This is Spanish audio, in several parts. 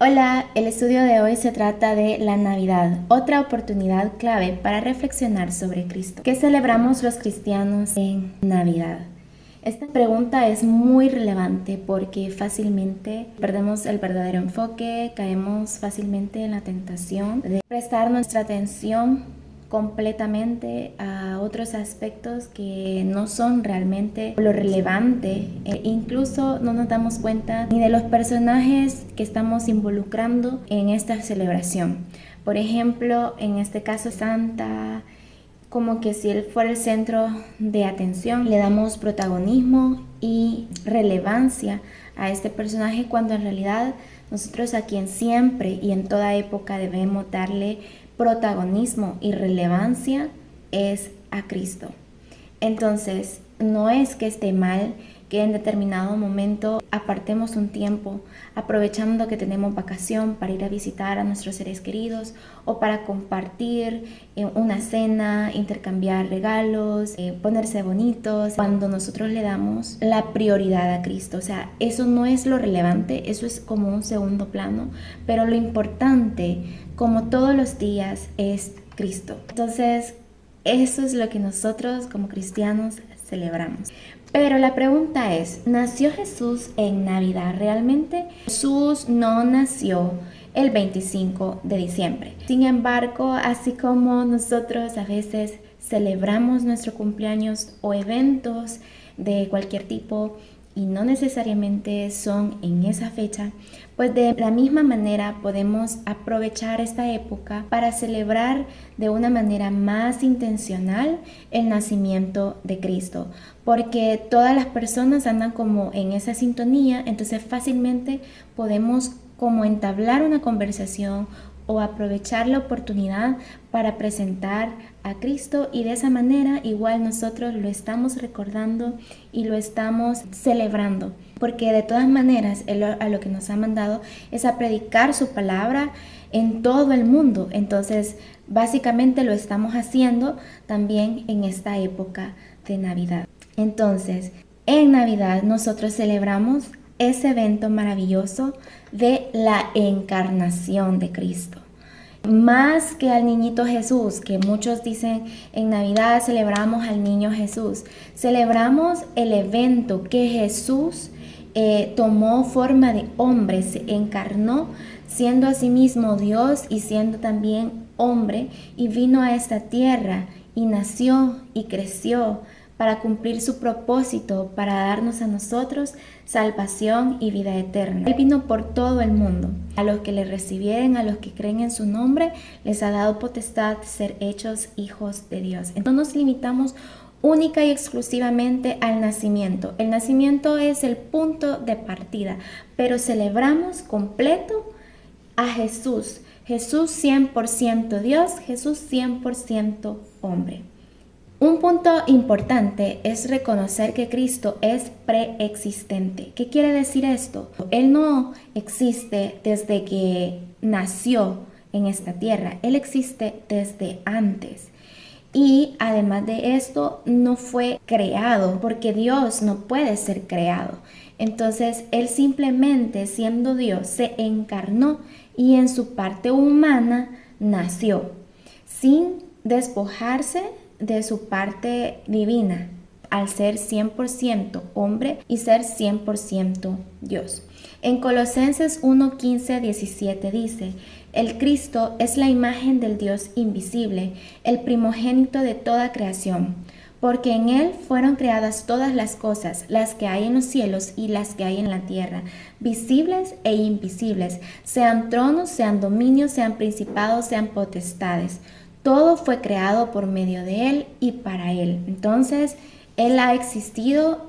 Hola, el estudio de hoy se trata de la Navidad, otra oportunidad clave para reflexionar sobre Cristo. ¿Qué celebramos los cristianos en Navidad? Esta pregunta es muy relevante porque fácilmente perdemos el verdadero enfoque, caemos fácilmente en la tentación de prestar nuestra atención completamente a otros aspectos que no son realmente lo relevante. Incluso no nos damos cuenta ni de los personajes que estamos involucrando en esta celebración. Por ejemplo, en este caso Santa, como que si él fuera el centro de atención, le damos protagonismo y relevancia a este personaje cuando en realidad nosotros a quien siempre y en toda época debemos darle protagonismo y relevancia es a Cristo. Entonces, no es que esté mal que en determinado momento apartemos un tiempo, aprovechando que tenemos vacación para ir a visitar a nuestros seres queridos o para compartir una cena, intercambiar regalos, ponerse bonitos, cuando nosotros le damos la prioridad a Cristo. O sea, eso no es lo relevante, eso es como un segundo plano, pero lo importante, como todos los días, es Cristo. Entonces, eso es lo que nosotros como cristianos celebramos. Pero la pregunta es, ¿nació Jesús en Navidad realmente? Jesús no nació el 25 de diciembre. Sin embargo, así como nosotros a veces celebramos nuestro cumpleaños o eventos de cualquier tipo y no necesariamente son en esa fecha, pues de la misma manera podemos aprovechar esta época para celebrar de una manera más intencional el nacimiento de Cristo, porque todas las personas andan como en esa sintonía, entonces fácilmente podemos como entablar una conversación o aprovechar la oportunidad para presentar a Cristo, y de esa manera igual nosotros lo estamos recordando y lo estamos celebrando, porque de todas maneras Él a lo que nos ha mandado es a predicar su palabra en todo el mundo. Entonces básicamente lo estamos haciendo también en esta época de Navidad. Entonces en Navidad nosotros celebramos ese evento maravilloso de la encarnación de Cristo. Más que al niñito Jesús, que muchos dicen en Navidad celebramos al niño Jesús, celebramos el evento que Jesús tomó forma de hombre, se encarnó, siendo asimismo Dios y siendo también hombre, y vino a esta tierra y nació y creció para cumplir su propósito, para darnos a nosotros salvación y vida eterna. Él vino por todo el mundo. A los que le recibieren, a los que creen en su nombre, les ha dado potestad de ser hechos hijos de Dios. Entonces no nos limitamos única y exclusivamente al nacimiento. El nacimiento es el punto de partida, pero celebramos completo a Jesús. Jesús 100% Dios, Jesús 100% hombre. Un punto importante es reconocer que Cristo es preexistente. ¿Qué quiere decir esto? Él no existe desde que nació en esta tierra. Él existe desde antes. Y además de esto, no fue creado, porque Dios no puede ser creado. Entonces, Él simplemente, siendo Dios, se encarnó y en su parte humana nació, sin despojarse de su parte divina, al ser 100% hombre y ser 100% Dios. En Colosenses 1:15-17 dice: el Cristo es la imagen del Dios invisible, el primogénito de toda creación, porque en Él fueron creadas todas las cosas, las que hay en los cielos y las que hay en la tierra, visibles e invisibles, sean tronos, sean dominios, sean principados, sean potestades. Todo fue creado por medio de Él y para Él. Entonces, Él ha existido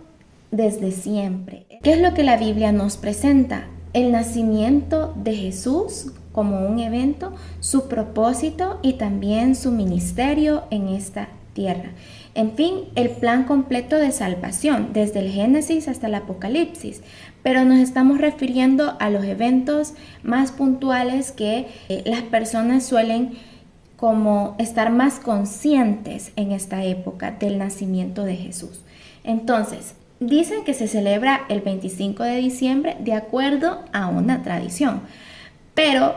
desde siempre. ¿Qué es lo que la Biblia nos presenta? El nacimiento de Jesús como un evento, su propósito y también su ministerio en esta tierra. En fin, el plan completo de salvación, desde el Génesis hasta el Apocalipsis. Pero nos estamos refiriendo a los eventos más puntuales que las personas suelen como estar más conscientes en esta época del nacimiento de Jesús. Entonces, dicen que se celebra el 25 de diciembre de acuerdo a una tradición, Pero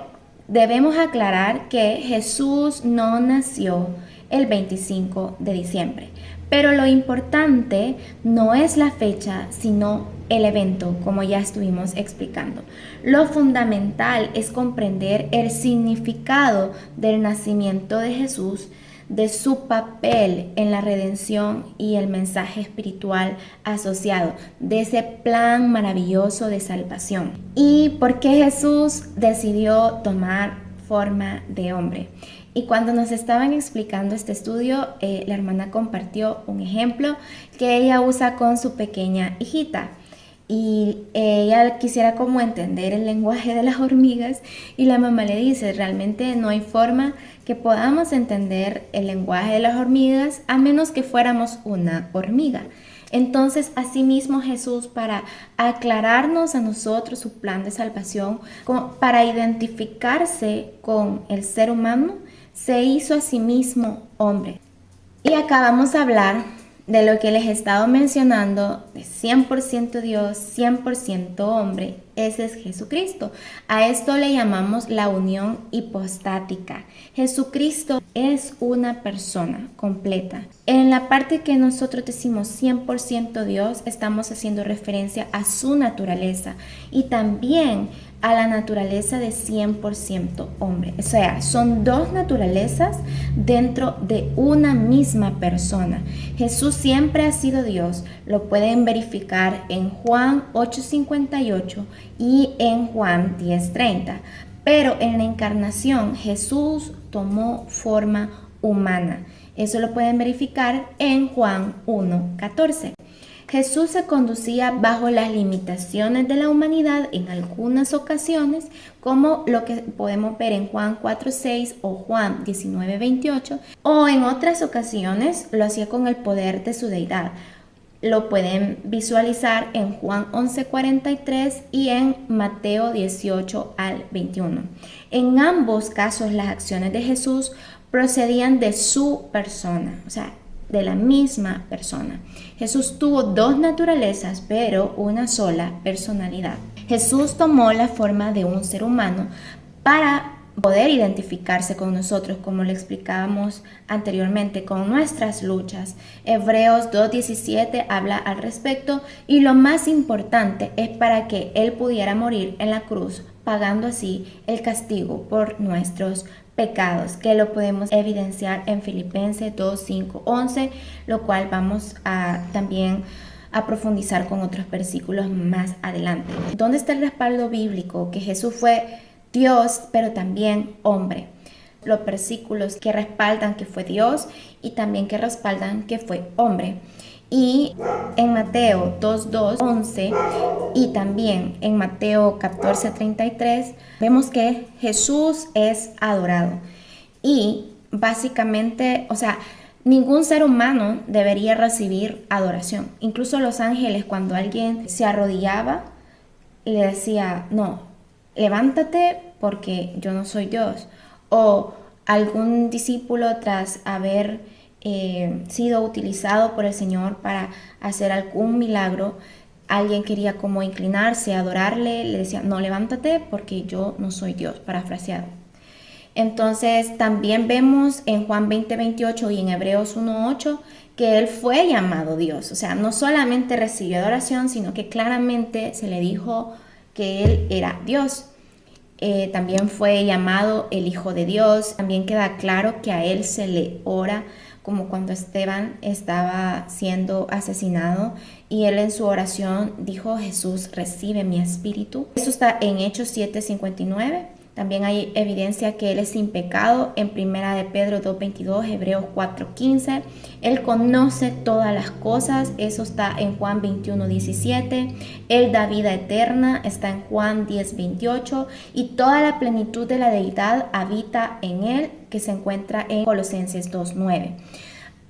debemos aclarar que Jesús no nació el 25 de diciembre. Pero lo importante no es la fecha, sino el evento, como ya estuvimos explicando. Lo fundamental es comprender el significado del nacimiento de Jesús, de su papel en la redención y el mensaje espiritual asociado, de ese plan maravilloso de salvación. Y por qué Jesús decidió tomar forma de hombre. Y cuando nos estaban explicando este estudio, la hermana compartió un ejemplo que ella usa con su pequeña hijita. Y ella quisiera como entender el lenguaje de las hormigas y la mamá le dice, realmente no hay forma que podamos entender el lenguaje de las hormigas a menos que fuéramos una hormiga. Entonces, asimismo Jesús, para aclararnos a nosotros su plan de salvación, para identificarse con el ser humano, se hizo a sí mismo hombre. Y acabamos de hablar de lo que les he estado mencionando, de 100% Dios, 100% hombre, ese es Jesucristo. A esto le llamamos la unión hipostática. Jesucristo es una persona completa. En la parte que nosotros decimos 100% Dios, estamos haciendo referencia a su naturaleza y también a la naturaleza de 100% hombre. O sea, son dos naturalezas dentro de una misma persona. Jesús siempre ha sido Dios. Lo pueden verificar en Juan 8:58 y en Juan 10:30. Pero en la encarnación Jesús tomó forma humana. Eso lo pueden verificar en Juan 1:14. Jesús se conducía bajo las limitaciones de la humanidad en algunas ocasiones, como lo que podemos ver en Juan 4:6 o Juan 19:28, o en otras ocasiones lo hacía con el poder de su deidad. Lo pueden visualizar en Juan 11:43 y en Mateo 18 al 21. En ambos casos las acciones de Jesús procedían de su persona, o sea, de la misma persona. Jesús tuvo dos naturalezas, pero una sola personalidad. Jesús tomó la forma de un ser humano para poder identificarse con nosotros, como le explicábamos anteriormente, con nuestras luchas. Hebreos 2:17 habla al respecto y lo más importante es para que Él pudiera morir en la cruz, pagando así el castigo por nuestros pecados, que lo podemos evidenciar en Filipenses 2:5-11, lo cual vamos a también a profundizar con otros versículos más adelante. ¿Dónde está el respaldo bíblico? Que Jesús fue Dios, pero también hombre. Los versículos que respaldan que fue Dios y también que respaldan que fue hombre. Y en Mateo 2:11 y también en Mateo 14:33 vemos que Jesús es adorado. Y básicamente, o sea, ningún ser humano debería recibir adoración. Incluso los ángeles, cuando alguien se arrodillaba, le decía, no, levántate porque yo no soy Dios. O algún discípulo, tras haber sido utilizado por el Señor para hacer algún milagro, alguien quería como inclinarse, adorarle, le decía, no, levántate porque yo no soy Dios, parafraseado. Entonces también vemos en Juan 20:28 y en Hebreos 1:8 que Él fue llamado Dios. O sea, no solamente recibió adoración, sino que claramente se le dijo que Él era Dios. También fue llamado el Hijo de Dios. También queda claro que a Él se le ora, como cuando Esteban estaba siendo asesinado y él en su oración dijo, Jesús, recibe mi espíritu. Eso está en Hechos 7:59. También hay evidencia que Él es sin pecado en 1 de Pedro 2:22, Hebreos 4:15. Él conoce todas las cosas, eso está en Juan 21:17. Él da vida eterna, está en Juan 10:28. Y toda la plenitud de la deidad habita en Él, que se encuentra en Colosenses 2:9.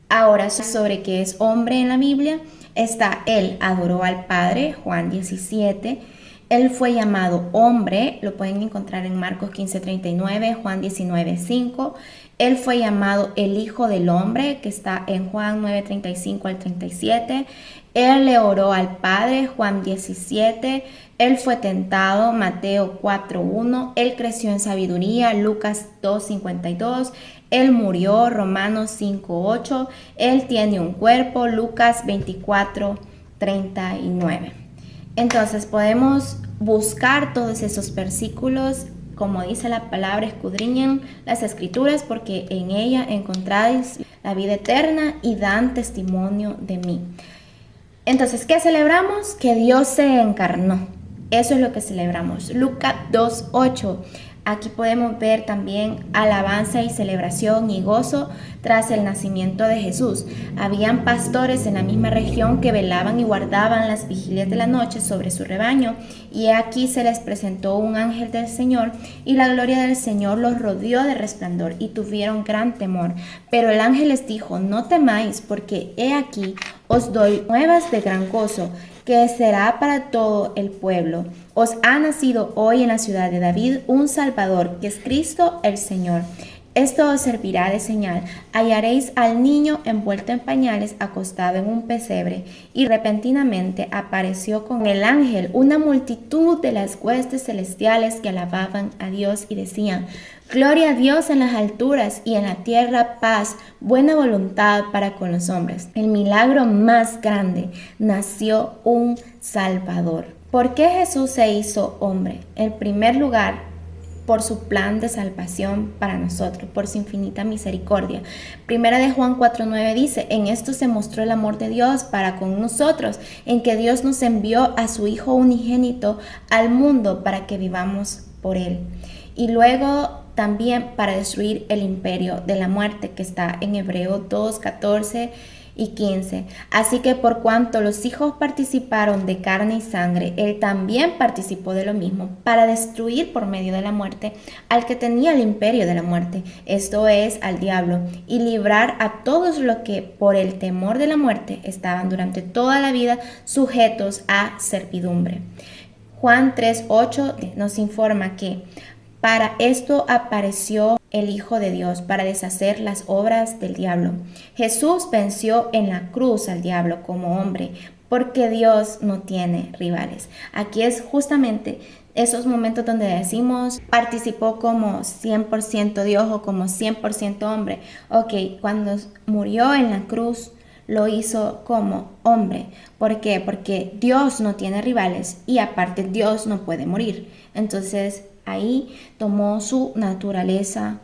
Ahora, sobre qué es hombre en la Biblia, está Él adoró al Padre, Juan 17. Él fue llamado hombre, lo pueden encontrar en Marcos 15:39, Juan 19:5. Él fue llamado el Hijo del Hombre, que está en Juan 9:35 al 37. Él le oró al Padre, Juan 17. Él fue tentado, Mateo 4:1. Él creció en sabiduría, Lucas 2:52. Él murió, Romanos 5:8. Él tiene un cuerpo, Lucas 24:39. Entonces podemos buscar todos esos versículos, como dice la palabra, escudriñen las escrituras porque en ella encontráis la vida eterna y dan testimonio de mí. Entonces, ¿qué celebramos? Que Dios se encarnó. Eso es lo que celebramos. Lucas 2:8. Aquí podemos ver también alabanza y celebración y gozo tras el nacimiento de Jesús. Habían pastores en la misma región que velaban y guardaban las vigilias de la noche sobre su rebaño, y aquí se les presentó un ángel del Señor, y la gloria del Señor los rodeó de resplandor, y tuvieron gran temor. Pero el ángel les dijo: no temáis, porque he aquí os doy nuevas de gran gozo, que será para todo el pueblo. Os ha nacido hoy en la ciudad de David un Salvador, que es Cristo el Señor. Esto os servirá de señal. Hallaréis al niño envuelto en pañales, acostado en un pesebre. Y repentinamente apareció con el ángel una multitud de las huestes celestiales que alababan a Dios y decían: gloria a Dios en las alturas y en la tierra paz, buena voluntad para con los hombres. El milagro más grande: nació un Salvador. ¿Por qué Jesús se hizo hombre? En primer lugar, por su plan de salvación para nosotros, por su infinita misericordia. Primera de Juan 4:9 dice: en esto se mostró el amor de Dios para con nosotros, en que Dios nos envió a su Hijo unigénito al mundo para que vivamos por él. Y luego también para destruir el imperio de la muerte, que está en Hebreos 2:14 y 15. Así que por cuanto los hijos participaron de carne y sangre, él también participó de lo mismo, para destruir por medio de la muerte al que tenía el imperio de la muerte, esto es, al diablo, y librar a todos los que por el temor de la muerte estaban durante toda la vida sujetos a servidumbre. Juan 3:8 nos informa que para esto apareció el Hijo de Dios, para deshacer las obras del diablo. Jesús venció en la cruz al diablo como hombre, porque Dios no tiene rivales. Aquí es justamente esos momentos donde decimos participó como 100% Dios o como 100% hombre. Ok, cuando murió en la cruz lo hizo como hombre. ¿Por qué? Porque Dios no tiene rivales y aparte Dios no puede morir. Entonces ahí tomó su naturaleza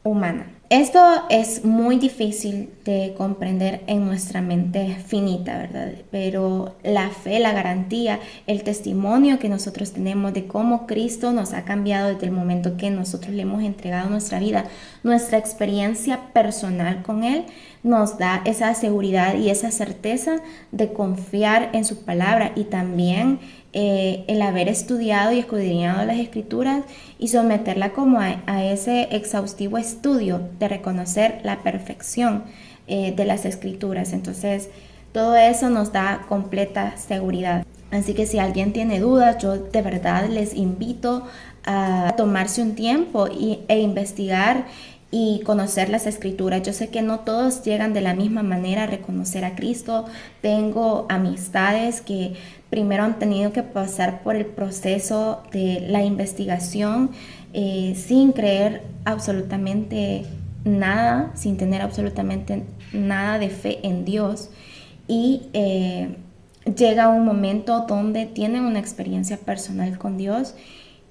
humana. Esto es muy difícil de comprender en nuestra mente finita, ¿verdad? Pero la fe, la garantía, el testimonio que nosotros tenemos de cómo Cristo nos ha cambiado desde el momento que nosotros le hemos entregado nuestra vida, nuestra experiencia personal con Él, nos da esa seguridad y esa certeza de confiar en su palabra y también el haber estudiado y escudriñado las escrituras y someterla como a ese exhaustivo estudio de reconocer la perfección de las escrituras. Entonces todo eso nos da completa seguridad. Así que si alguien tiene dudas, yo de verdad les invito a tomarse un tiempo e investigar y conocer las escrituras. Yo sé que no todos llegan de la misma manera a reconocer a Cristo. Tengo amistades que primero han tenido que pasar por el proceso de la investigación sin creer absolutamente nada, sin tener absolutamente nada de fe en Dios, y llega un momento donde tienen una experiencia personal con Dios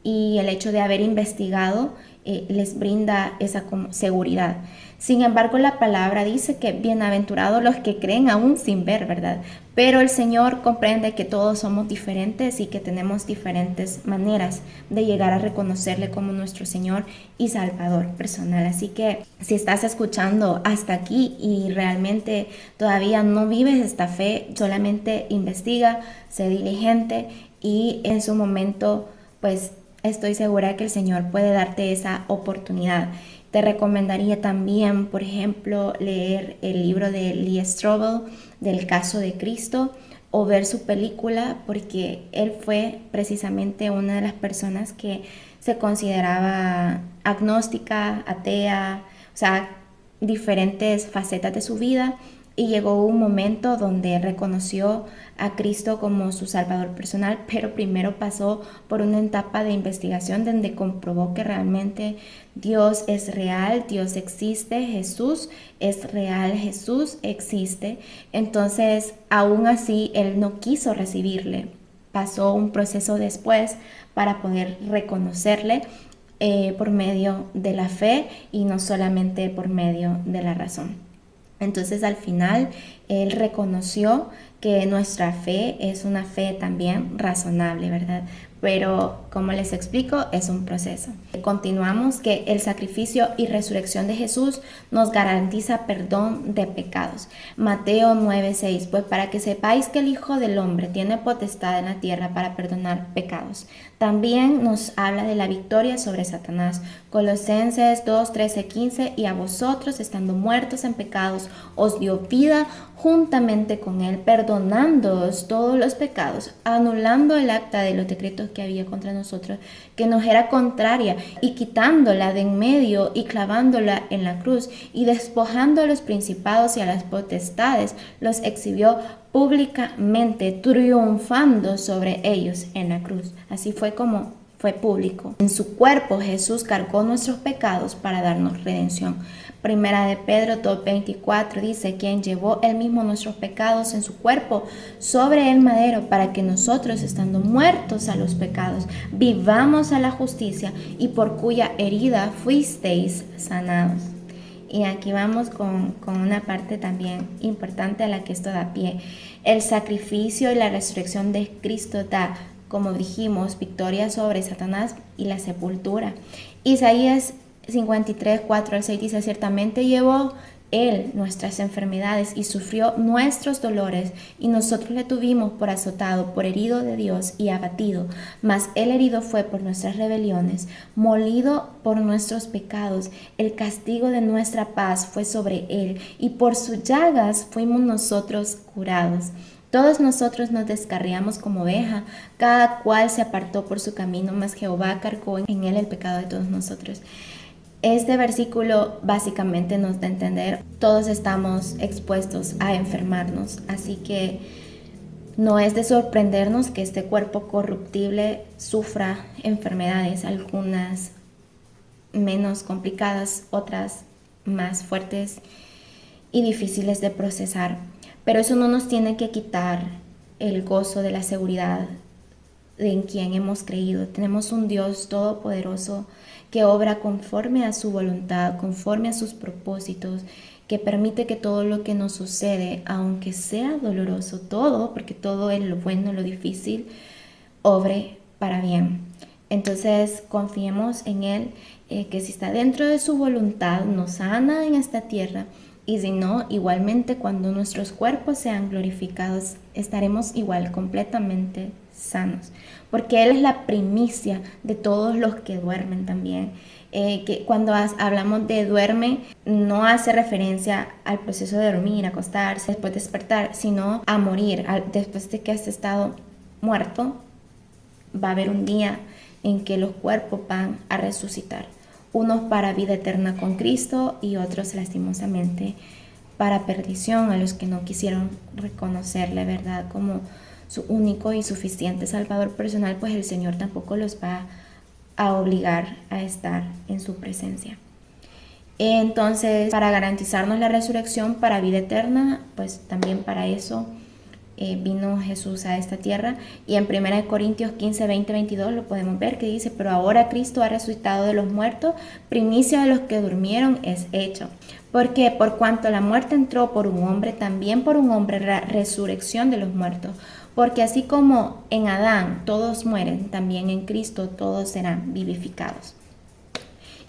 y el hecho de haber investigado les brinda esa como seguridad. Sin embargo, la palabra dice que bienaventurados los que creen aún sin ver, ¿verdad? Pero el Señor comprende que todos somos diferentes y que tenemos diferentes maneras de llegar a reconocerle como nuestro Señor y Salvador personal. Así que si estás escuchando hasta aquí y realmente todavía no vives esta fe, solamente investiga, sé diligente y en su momento, pues estoy segura que el Señor puede darte esa oportunidad. Te recomendaría también, por ejemplo, leer el libro de Lee Strobel, del caso de Cristo. o ver su película, porque él fue precisamente una de las personas que se consideraba agnóstica, atea, o sea, diferentes facetas de su vida, y llegó un momento donde reconoció a Cristo como su Salvador personal, pero primero pasó por una etapa de investigación donde comprobó que realmente Dios es real, Dios existe, Jesús es real, Jesús existe. Entonces, aún así, él no quiso recibirle. Pasó un proceso después para poder reconocerle por medio de la fe y no solamente por medio de la razón. Entonces al final él reconoció que nuestra fe es una fe también razonable, ¿verdad? Pero como les explico, es un proceso. Continuamos que el sacrificio y resurrección de Jesús nos garantiza perdón de pecados. Mateo 9:6, pues para que sepáis que el Hijo del Hombre tiene potestad en la tierra para perdonar pecados. También nos habla de la victoria sobre Satanás. Colosenses 2:13-15, y a vosotros, estando muertos en pecados, os dio vida juntamente con él, perdonándoos todos los pecados, anulando el acta de los decretos que había contra nosotros, que nos era contraria, y quitándola de en medio y clavándola en la cruz, y despojando a los principados y a las potestades, los exhibió públicamente, triunfando sobre ellos en la cruz. Así fue como fue público. En su cuerpo Jesús cargó nuestros pecados para darnos redención. Primera de Pedro 2:24 dice, quien llevó él mismo nuestros pecados en su cuerpo sobre el madero, para que nosotros, estando muertos a los pecados, vivamos a la justicia, y por cuya herida fuisteis sanados. Y aquí vamos con una parte también importante a la que esto da pie. El sacrificio y la resurrección de Cristo da, como dijimos, victoria sobre Satanás y la sepultura. Isaías 53:4-6 dice, ciertamente llevó él nuestras enfermedades y sufrió nuestros dolores, y nosotros le tuvimos por azotado, por herido de Dios y abatido. Mas él herido fue por nuestras rebeliones, molido por nuestros pecados. El castigo de nuestra paz fue sobre él, y por sus llagas fuimos nosotros curados. Todos nosotros nos descarriamos como oveja, cada cual se apartó por su camino, mas Jehová cargó en él el pecado de todos nosotros. Este versículo básicamente nos da a entender, todos estamos expuestos a enfermarnos, así que no es de sorprendernos que este cuerpo corruptible sufra enfermedades, algunas menos complicadas, otras más fuertes y difíciles de procesar. Pero eso no nos tiene que quitar el gozo de la seguridad de en quien hemos creído. Tenemos un Dios todopoderoso que obra conforme a su voluntad, conforme a sus propósitos, que permite que todo lo que nos sucede, aunque sea doloroso, todo, porque todo es lo bueno, lo difícil, obre para bien. Entonces confiemos en Él, que si está dentro de su voluntad, nos sana en esta tierra, y si no, igualmente cuando nuestros cuerpos sean glorificados, estaremos igual completamente sanos, porque Él es la primicia de todos los que duermen también. Que cuando hablamos de duerme, no hace referencia al proceso de dormir, acostarse, después despertar, sino a morir. Después de que has estado muerto, va a haber un día en que los cuerpos van a resucitar. Unos para vida eterna con Cristo y otros lastimosamente para perdición, a los que no quisieron reconocerle, ¿verdad?, como su único y suficiente Salvador personal, pues el Señor tampoco los va a obligar a estar en su presencia. Entonces, para garantizarnos la resurrección para vida eterna, pues también para eso vino Jesús a esta tierra. Y en 1 Corintios 15:20-22 lo podemos ver, que dice, pero ahora Cristo ha resucitado de los muertos, primicia de los que durmieron es hecho. Porque por cuanto la muerte entró por un hombre, también por un hombre la resurrección de los muertos. Porque así como en Adán todos mueren, también en Cristo todos serán vivificados.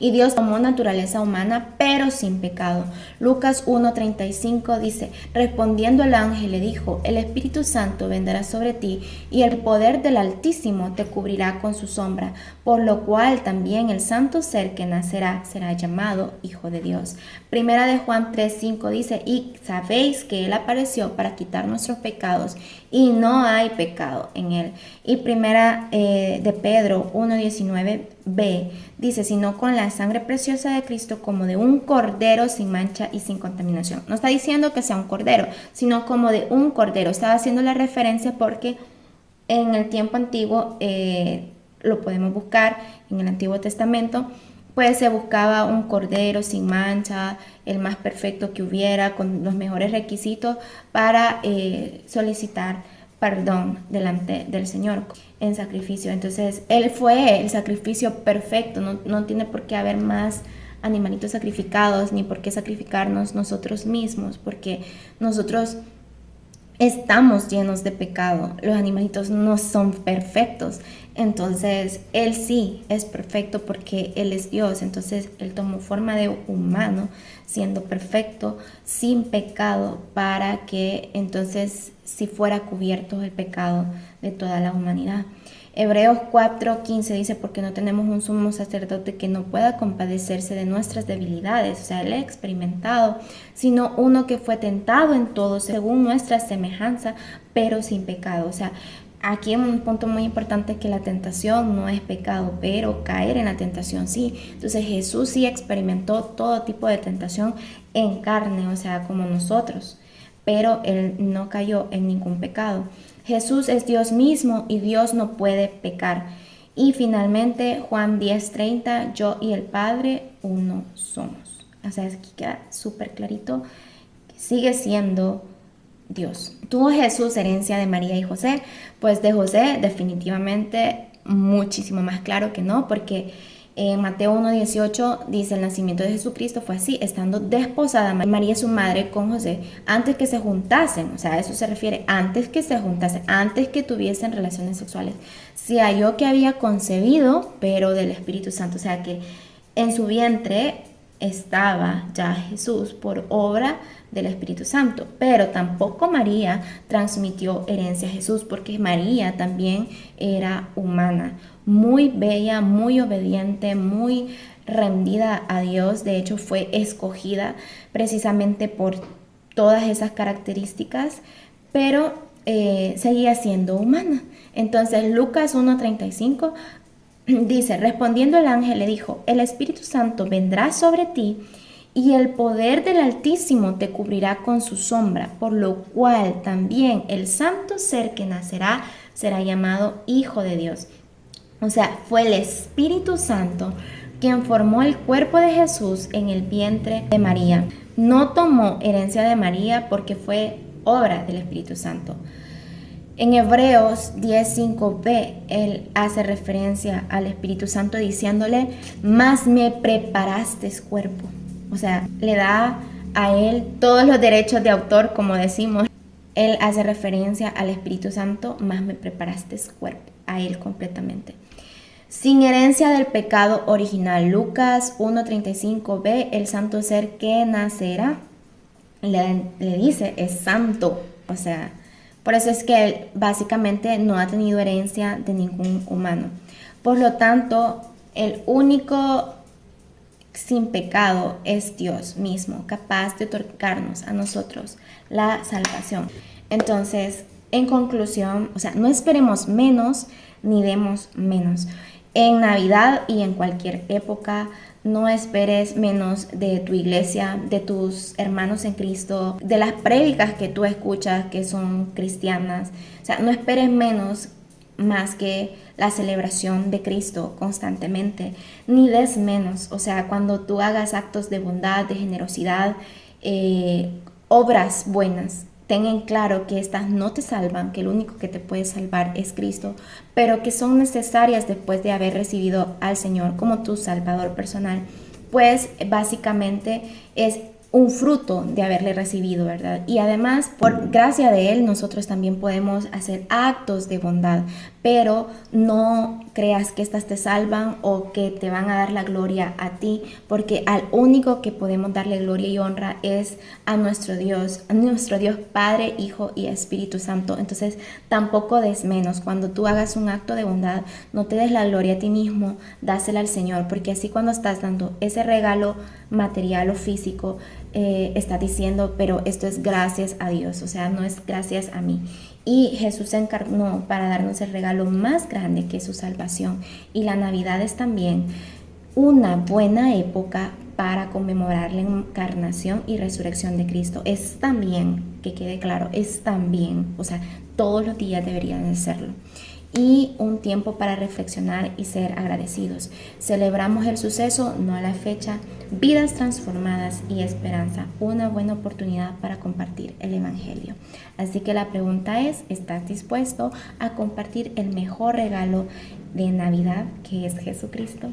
y Dios tomó naturaleza humana, pero sin pecado. Lucas 1:35 dice, respondiendo el ángel le dijo, el Espíritu Santo vendrá sobre ti y el poder del Altísimo te cubrirá con su sombra, por lo cual también el santo ser que nacerá será llamado Hijo de Dios. Primera de Juan 3:5 dice, y sabéis que Él apareció para quitar nuestros pecados y no hay pecado en Él. Y primera de Pedro 1:19b dice, sino con la sangre preciosa de Cristo como de un cordero sin mancha y sin contaminación. No está diciendo que sea un cordero, sino como de un cordero. Estaba haciendo la referencia porque en el tiempo antiguo, lo podemos buscar en el Antiguo Testamento, pues se buscaba un cordero sin mancha, el más perfecto que hubiera, con los mejores requisitos para solicitar perdón delante del Señor en sacrificio. Entonces, Él fue el sacrificio perfecto, no tiene por qué haber más animalitos sacrificados, ni por qué sacrificarnos nosotros mismos, porque nosotros estamos llenos de pecado. Los animalitos no son perfectos. Entonces, Él sí es perfecto porque Él es Dios. Entonces, Él tomó forma de humano, siendo perfecto, sin pecado, para que entonces sí fuera cubierto el pecado de toda la humanidad. Hebreos 4:15 dice, porque no tenemos un sumo sacerdote que no pueda compadecerse de nuestras debilidades, o sea, Él ha experimentado, sino uno que fue tentado en todo según nuestra semejanza, pero sin pecado. O sea, aquí un punto muy importante es que la tentación no es pecado, pero caer en la tentación sí. Entonces Jesús sí experimentó todo tipo de tentación en carne, o sea, como nosotros, pero Él no cayó en ningún pecado. Jesús es Dios mismo y Dios no puede pecar. Y finalmente Juan 10:30, yo y el Padre uno somos. O sea, aquí queda súper clarito que sigue siendo Dios. ¿Tuvo Jesús herencia de María y José? Pues de José definitivamente muchísimo más claro que no, porque en Mateo 1:18 dice, el nacimiento de Jesucristo fue así, estando desposada María su madre con José, antes que se juntasen, o sea, a eso se refiere, antes que se juntasen, antes que tuviesen relaciones sexuales, se halló que había concebido, pero del Espíritu Santo, o sea, que en su vientre estaba ya Jesús por obra del Espíritu Santo, pero tampoco María transmitió herencia a Jesús, porque María también era humana, muy bella, muy obediente, muy rendida a Dios. De hecho, fue escogida precisamente por todas esas características, pero seguía siendo humana. Entonces, Lucas 1:35 dice, respondiendo el ángel le dijo, el Espíritu Santo vendrá sobre ti y el poder del Altísimo te cubrirá con su sombra, por lo cual también el santo ser que nacerá será llamado Hijo de Dios. O sea, fue el Espíritu Santo quien formó el cuerpo de Jesús en el vientre de María. No tomó herencia de María porque fue obra del Espíritu Santo. En Hebreos 10:5b, él hace referencia al Espíritu Santo diciéndole, mas me preparaste cuerpo. O sea, le da a él todos los derechos de autor, como decimos. Él hace referencia al Espíritu Santo, mas me preparaste cuerpo, a él completamente. Sin herencia del pecado original. Lucas 1:35b, el santo ser que nacerá, le dice, es santo. O sea, por eso es que él básicamente no ha tenido herencia de ningún humano. Por lo tanto, el único sin pecado es Dios mismo, capaz de otorgarnos a nosotros la salvación. Entonces, en conclusión, o sea, no esperemos menos ni demos menos. En Navidad y en cualquier época, no esperes menos de tu iglesia, de tus hermanos en Cristo, de las prédicas que tú escuchas que son cristianas. O sea, no esperes menos más que la celebración de Cristo constantemente, ni des menos. O sea, cuando tú hagas actos de bondad, de generosidad, obras buenas, ten en claro que estas no te salvan, que el único que te puede salvar es Cristo, pero que son necesarias después de haber recibido al Señor como tu Salvador personal, pues básicamente es un fruto de haberle recibido, ¿verdad? Y además, por gracia de Él, nosotros también podemos hacer actos de bondad, pero no creas que estas te salvan o que te van a dar la gloria a ti, porque al único que podemos darle gloria y honra es a nuestro Dios Padre, Hijo y Espíritu Santo. Entonces tampoco des menos. Cuando tú hagas un acto de bondad, no te des la gloria a ti mismo, dásela al Señor, porque así cuando estás dando ese regalo material o físico, estás diciendo, pero esto es gracias a Dios, o sea, no es gracias a mí. Y Jesús se encarnó para darnos el regalo más grande, que es su salvación. Y la Navidad es también una buena época para conmemorar la encarnación y resurrección de Cristo. Es también, que quede claro, es también, o sea, todos los días deberían de serlo. Y un tiempo para reflexionar y ser agradecidos. Celebramos el suceso, no la fecha. Vidas transformadas y esperanza, una buena oportunidad para compartir el Evangelio. Así que la pregunta es, ¿estás dispuesto a compartir el mejor regalo de Navidad, que es Jesucristo?